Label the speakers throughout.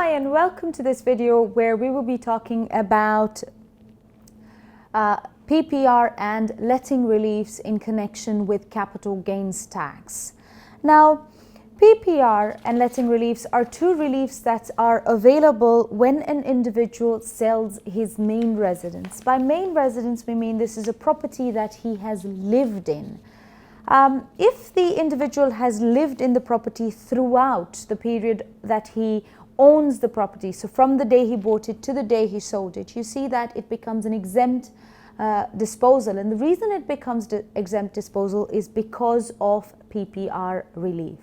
Speaker 1: Hi and welcome to this video where we will be talking about PPR and letting reliefs in connection with capital gains tax. Now, PPR and letting reliefs are two reliefs that are available when an individual sells his main residence. By main residence, we mean this is a property that he has lived in. If the individual has lived in the property throughout the period that he owns the property, so from the day he bought it to the day he sold it, you see that it becomes an exempt disposal. And the reason it becomes exempt disposal is because of PPR relief.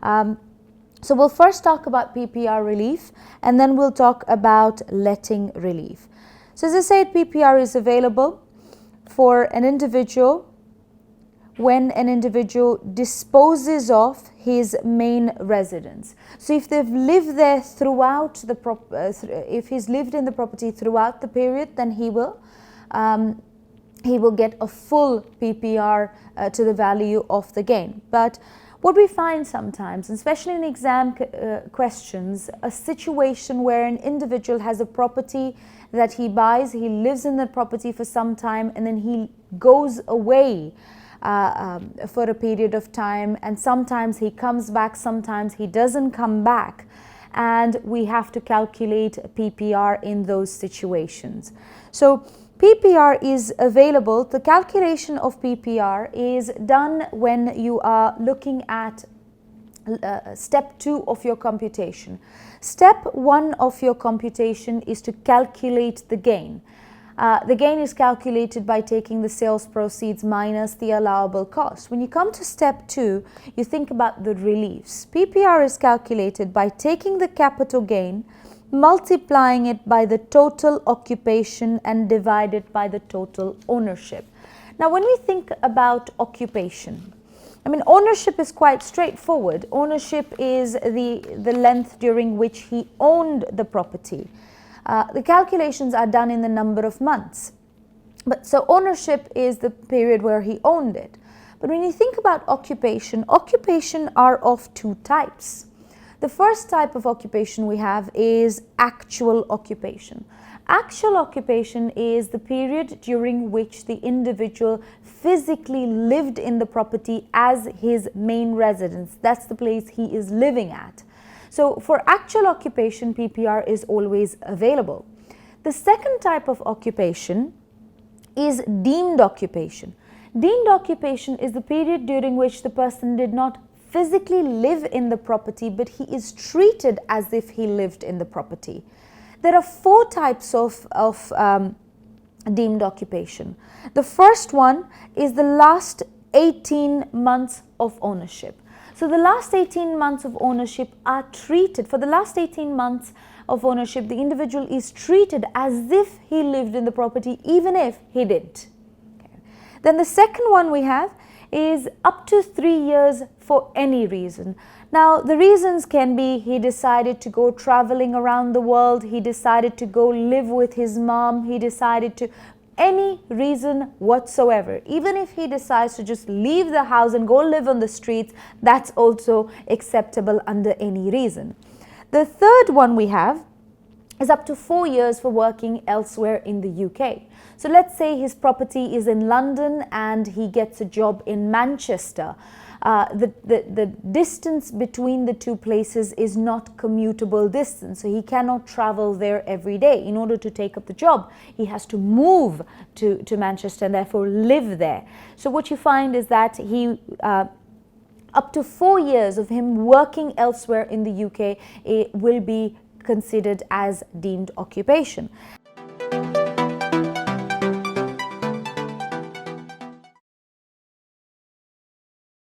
Speaker 1: So we'll first talk about PPR relief and then we'll talk about letting relief. So as I said, PPR is available for an individual when an individual disposes of his main residence. So if they've lived there throughout the if he's lived in the property throughout the period, then he will get a full PPR to the value of the gain. But what we find sometimes, especially in exam questions, a situation where an individual has a property that he buys, he lives in the property for some time, and then he goes away for a period of time, and sometimes he comes back, sometimes he doesn't come back, and we have to calculate PPR in those situations. So PPR is available. The calculation of PPR is done when you are looking at step 2 of your computation. Step 1 of your computation is to calculate the gain. The gain is calculated by taking the sales proceeds minus the allowable cost. When you come to step 2, you think about the reliefs. PPR is calculated by taking the capital gain, multiplying it by the total occupation and divide it by the total ownership. Now, when we think about occupation, I mean, ownership is quite straightforward. Ownership is the length during which he owned the property. The calculations are done in the number of months. So ownership is the period where he owned it. But when you think about occupation are of two types. The first type of occupation we have is actual occupation. Actual occupation is the period during which the individual physically lived in the property as his main residence. That's the place he is living at. So for actual occupation, PPR is always available. The second type of occupation is deemed occupation. Deemed occupation is the period during which the person did not physically live in the property, but he is treated as if he lived in the property. There are 4 types of deemed occupation. The first one is the last 18 months of ownership. So the last 18 months of ownership are treated, for the last 18 months of ownership, the individual is treated as if he lived in the property, even if he didn't. Okay. Then the second one we have is up to 3 years for any reason. Now, the reasons can be he decided to go traveling around the world, he decided to go live with his mom, he decided to any reason whatsoever. Even if he decides to just leave the house and go live on the streets, that's also acceptable under any reason. The third one we have is up to 4 years for working elsewhere in the UK. So let's say his property is in London and he gets a job in Manchester. The distance between the two places is not commutable distance, so he cannot travel there every day. In order to take up the job, he has to move to Manchester and therefore live there. So what you find is that he up to 4 years of him working elsewhere in the UK will be considered as deemed occupation.